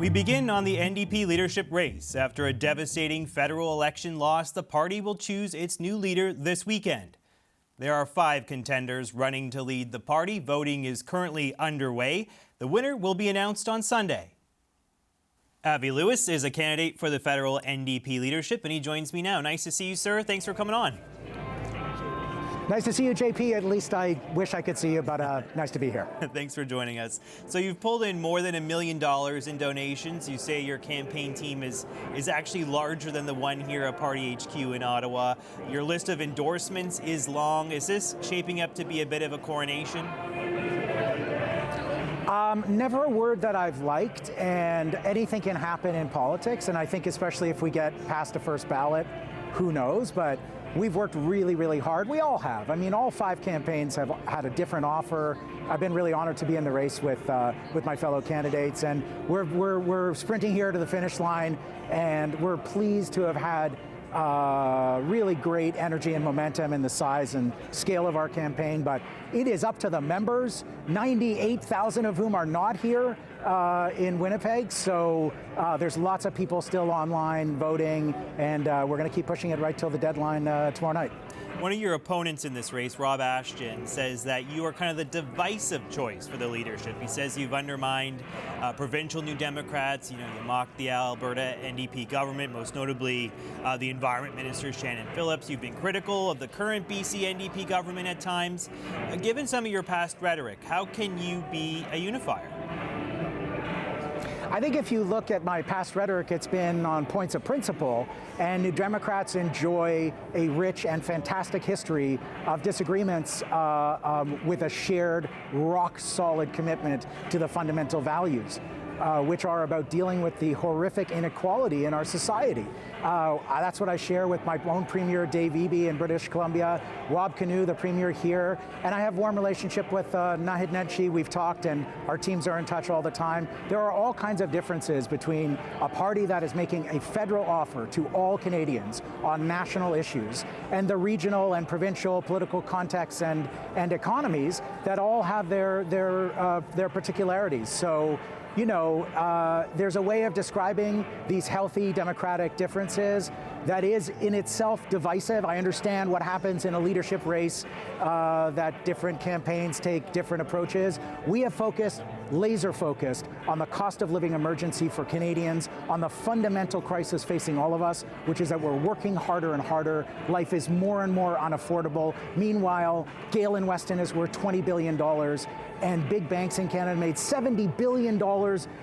We begin on the NDP leadership race. After a devastating federal election loss, the party will choose its new leader this weekend. There are 5 contenders running to lead the party. Voting is currently underway. The winner will be announced on Sunday. Avi Lewis is a candidate for the federal NDP leadership, and he joins me now. Nice to see you, sir. Thanks for coming on. Nice to see you, JP. At least I wish I could see you, but nice to be here. Thanks for joining us. So you've pulled in more than $1 million in donations. You say your campaign team is actually larger than the one here at Party HQ in Ottawa. Your list of endorsements is long. Is this shaping up to be a bit of a coronation? Never a word that I've liked, and anything can happen in politics, and I think especially if we get past the first ballot, who knows, but we've worked really, really hard. We all have. I mean, all 5 campaigns have had a different offer. I've been really honored to be in the race with my fellow candidates, and we're sprinting here to the finish line, and we're pleased to have had really great energy and momentum in the size and scale of our campaign, but it is up to the members, 98,000 of whom are not here in Winnipeg, so there's lots of people still online voting, and we're going to keep pushing it right till the deadline tomorrow night. One of your opponents in this race, Rob Ashton, says that you are kind of the divisive choice for the leadership. He says you've undermined provincial New Democrats. You mocked the Alberta NDP government, most notably the Environment Minister Shannon Phillips. You've been critical of the current BC NDP government at times. Given some of your past rhetoric, how can you be a unifier? I think if you look at my past rhetoric, it's been on points of principle, and New Democrats enjoy a rich and fantastic history of disagreements with a shared, rock-solid commitment to the fundamental values, which are about dealing with the horrific inequality in our society. That's what I share with my own Premier, Dave Eby in British Columbia, Rob Canoe, the Premier here, and I have a warm relationship with Naheed Nenshi. We've talked, and our teams are in touch all the time. There are all kinds of differences between a party that is making a federal offer to all Canadians on national issues and the regional and provincial political contexts and economies that all have their particularities. So, there's a way of describing these healthy democratic differences that is in itself divisive. I understand what happens in a leadership race, that different campaigns take different approaches. We have laser focused on the cost of living emergency for Canadians, on the fundamental crisis facing all of us, which is that we're working harder and harder. Life is more and more unaffordable. Meanwhile, Galen Weston is worth $20 billion, and big banks in Canada made $70 billion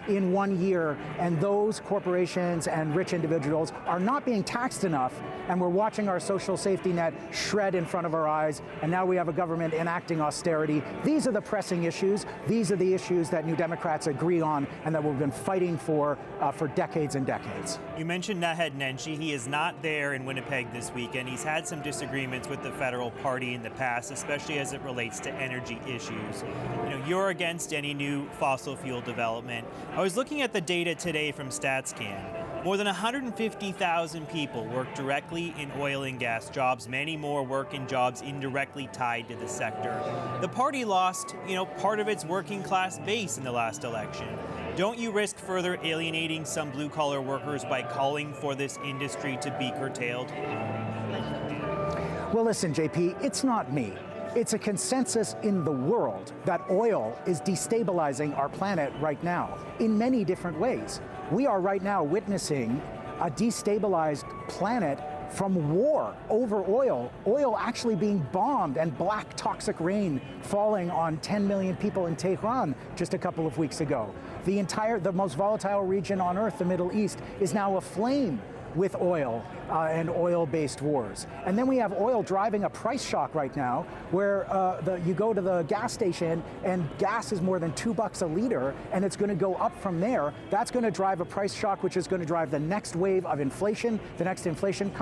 in 1 year, and those corporations and rich individuals are not being taxed enough, and we're watching our social safety net shred in front of our eyes, and now we have a government enacting austerity. These are the pressing issues. These are the issues that New Democrats agree on and that we've been fighting for decades and decades. You mentioned Naheed Nenshi. He is not there in Winnipeg this weekend. He's had some disagreements with the federal party in the past, especially as it relates to energy issues. You're against any new fossil fuel development. I was looking at the data today from StatsCan. More than 150,000 people work directly in oil and gas jobs. Many more work in jobs indirectly tied to the sector. The party lost, part of its working class base in the last election. Don't you risk further alienating some blue-collar workers by calling for this industry to be curtailed? Well, listen, JP, it's not me. It's a consensus in the world that oil is destabilizing our planet right now in many different ways. We are right now witnessing a destabilized planet from war over oil actually being bombed and black toxic rain falling on 10 million people in Tehran just a couple of weeks ago. The most volatile region on earth, the Middle East, is now aflame with oil and oil-based wars. And then we have oil driving a price shock right now where you go to the gas station and gas is more than $2 a liter, and it's going to go up from there. That's going to drive a price shock, which is going to drive the next wave of inflation. The next inflation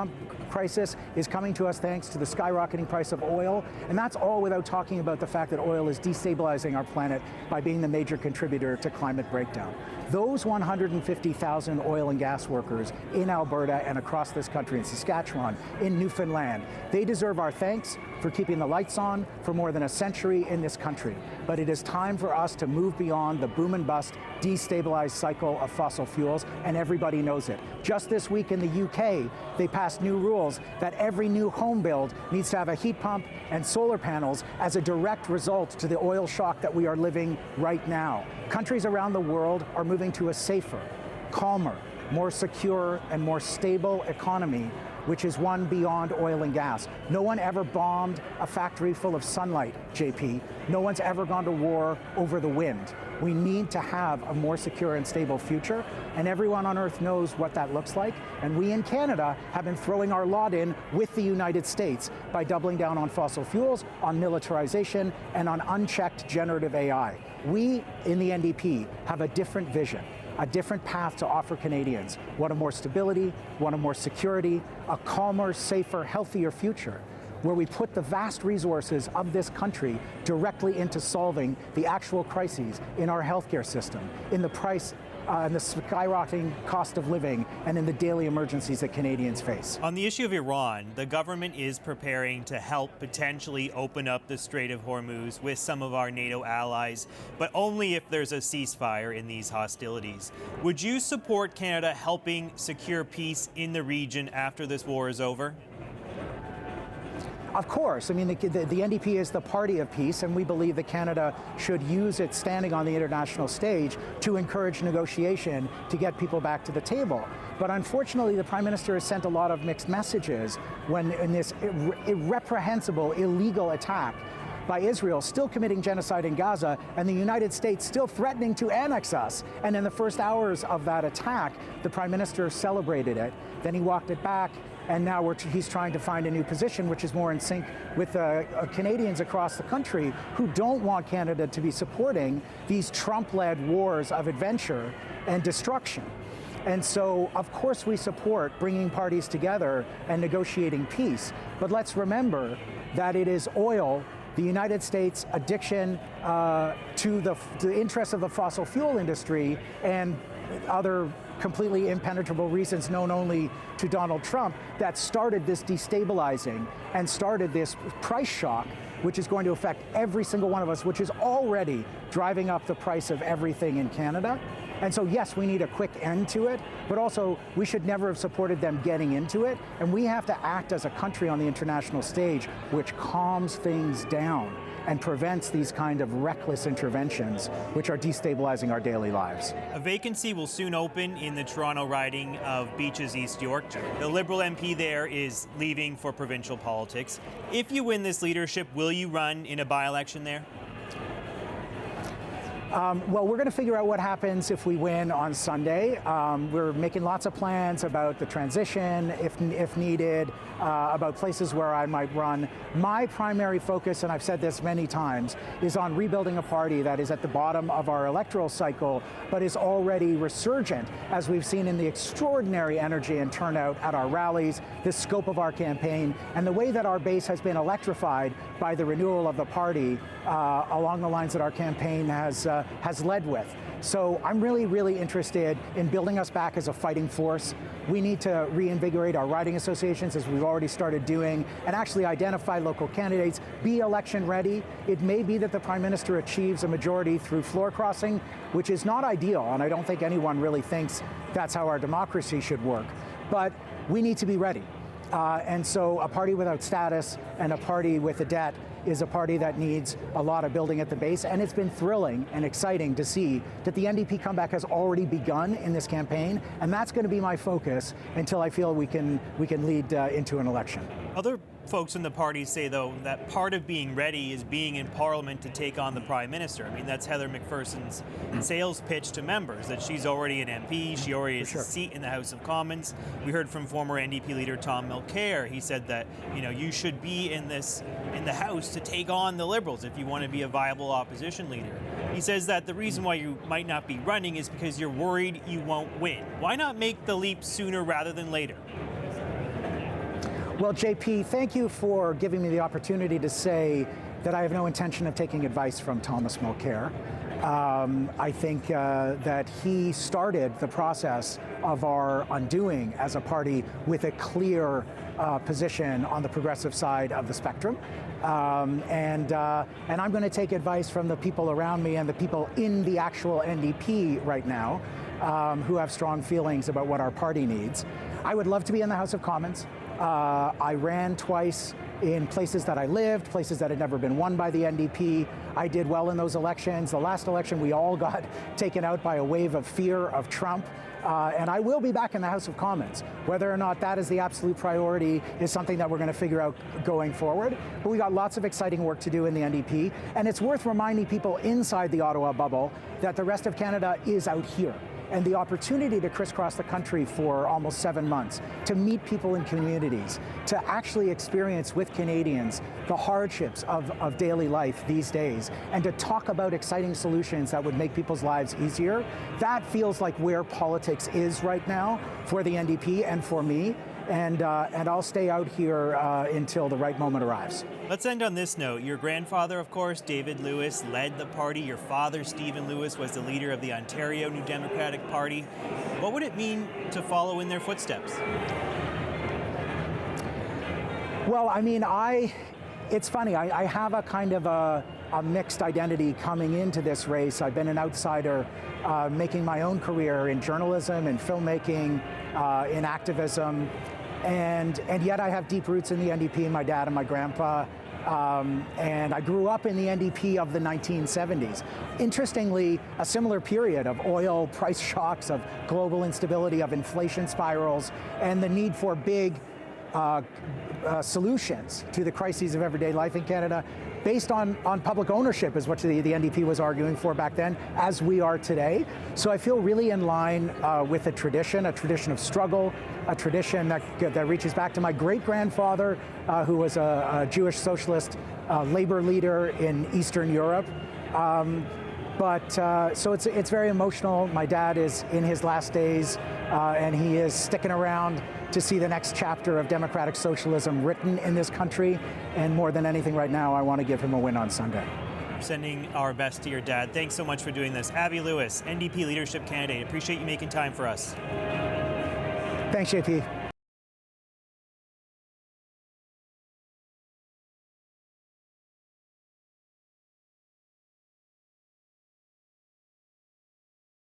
crisis is coming to us thanks to the skyrocketing price of oil. And that's all without talking about the fact that oil is destabilizing our planet by being the major contributor to climate breakdown. Those 150,000 oil and gas workers in Alberta and across this country country, in Saskatchewan, in Newfoundland. They deserve our thanks for keeping the lights on for more than a century in this country. But it is time for us to move beyond the boom and bust, destabilized cycle of fossil fuels, and everybody knows it. Just this week in the UK, they passed new rules that every new home build needs to have a heat pump and solar panels as a direct result to the oil shock that we are living right now. Countries around the world are moving to a safer, calmer, more secure, and more stable economy, which is one beyond oil and gas. No one ever bombed a factory full of sunlight, JP. No one's ever gone to war over the wind. We need to have a more secure and stable future, and everyone on Earth knows what that looks like. And we in Canada have been throwing our lot in with the United States by doubling down on fossil fuels, on militarization, and on unchecked generative AI. We in the NDP have a different vision, a different path to offer Canadians. One of more stability, one of more security, a calmer, safer, healthier future, where we put the vast resources of this country directly into solving the actual crises in our healthcare system, in the price and the skyrocketing cost of living, and in the daily emergencies that Canadians face. On the issue of Iran, the government is preparing to help potentially open up the Strait of Hormuz with some of our NATO allies, but only if there's a ceasefire in these hostilities. Would you support Canada helping secure peace in the region after this war is over? Of course. I mean, the NDP is the party of peace, and we believe that Canada should use its standing on the international stage to encourage negotiation to get people back to the table. But unfortunately, the Prime Minister has sent a lot of mixed messages when in this reprehensible, illegal attack by Israel, still committing genocide in Gaza, and the United States still threatening to annex us. And in the first hours of that attack, the Prime Minister celebrated it. Then he walked it back, and now he's trying to find a new position which is more in sync with Canadians across the country who don't want Canada to be supporting these Trump-led wars of adventure and destruction. And so, of course, we support bringing parties together and negotiating peace. But let's remember that it is oil, the United States' addiction to the interests of the fossil fuel industry, and other completely impenetrable reasons known only to Donald Trump that started this destabilizing and started this price shock, which is going to affect every single one of us, which is already driving up the price of everything in Canada. And so, yes, we need a quick end to it, but also we should never have supported them getting into it. And we have to act as a country on the international stage which calms things down and prevents these kind of reckless interventions which are destabilizing our daily lives. A vacancy will soon open in the Toronto riding of Beaches East York. The Liberal MP there is leaving for provincial politics. If you win this leadership, will you run in a by-election there? Well, we're going to figure out what happens if we win on Sunday. We're making lots of plans about the transition, if needed, about places where I might run. My primary focus, and I've said this many times, is on rebuilding a party that is at the bottom of our electoral cycle, but is already resurgent, as we've seen in the extraordinary energy and turnout at our rallies, the scope of our campaign, and the way that our base has been electrified by the renewal of the party along the lines that our campaign has led with. So I'm really, really interested in building us back as a fighting force. We need to reinvigorate our riding associations, as we've already started doing, and actually identify local candidates, be election ready. It may be that the Prime Minister achieves a majority through floor crossing, which is not ideal, and I don't think anyone really thinks that's how our democracy should work. But we need to be ready. And so a party without status and a party with a debt is a party that needs a lot of building at the base, and it's been thrilling and exciting to see that the NDP comeback has already begun in this campaign, and that's going to be my focus until I feel we can lead into an election. Other folks in the party say, though, that part of being ready is being in Parliament to take on the Prime Minister. I mean, that's Heather McPherson's sales pitch to members, that she's already an MP, she already has a seat in the House of Commons. We heard from former NDP leader Tom Mulcair. He said that, you should be in the House to take on the Liberals if you want to be a viable opposition leader. He says that the reason why you might not be running is because you're worried you won't win. Why not make the leap sooner rather than later? Well, JP, thank you for giving me the opportunity to say that I have no intention of taking advice from Thomas Mulcair. I think that he started the process of our undoing as a party with a clear position on the progressive side of the spectrum. And I'm going to take advice from the people around me and the people in the actual NDP right now who have strong feelings about what our party needs. I would love to be in the House of Commons. I ran twice in places that I lived, places that had never been won by the NDP. I did well in those elections. The last election, we all got taken out by a wave of fear of Trump. And I will be back in the House of Commons. Whether or not that is the absolute priority is something that we're going to figure out going forward. But we got lots of exciting work to do in the NDP. And it's worth reminding people inside the Ottawa bubble that the rest of Canada is out here. And the opportunity to crisscross the country for almost 7 months, to meet people in communities, to actually experience with Canadians the hardships of daily life these days, and to talk about exciting solutions that would make people's lives easier, that feels like where politics is right now for the NDP and for me. And I'll stay out here until the right moment arrives. Let's end on this note. Your grandfather, of course, David Lewis, led the party. Your father, Stephen Lewis, was the leader of the Ontario New Democratic Party. What would it mean to follow in their footsteps? Well, I mean, it's funny. I have a kind of a mixed identity coming into this race. I've been an outsider, making my own career in journalism and filmmaking, in activism. And yet I have deep roots in the NDP, my dad and my grandpa. And I grew up in the NDP of the 1970s. Interestingly, a similar period of oil price shocks, of global instability, of inflation spirals, and the need for big solutions to the crises of everyday life in Canada based on public ownership is what the NDP was arguing for back then, as we are today. So I feel really in line with a tradition of struggle, a tradition that reaches back to my great-grandfather, who was a Jewish socialist labor leader in Eastern Europe. So it's very emotional. My dad is in his last days, and he is sticking around to see the next chapter of democratic socialism written in this country. And more than anything right now, I want to give him a win on Sunday. Sending our best to your dad. Thanks so much for doing this. Avi Lewis, NDP leadership candidate. Appreciate you making time for us. Thanks, JP.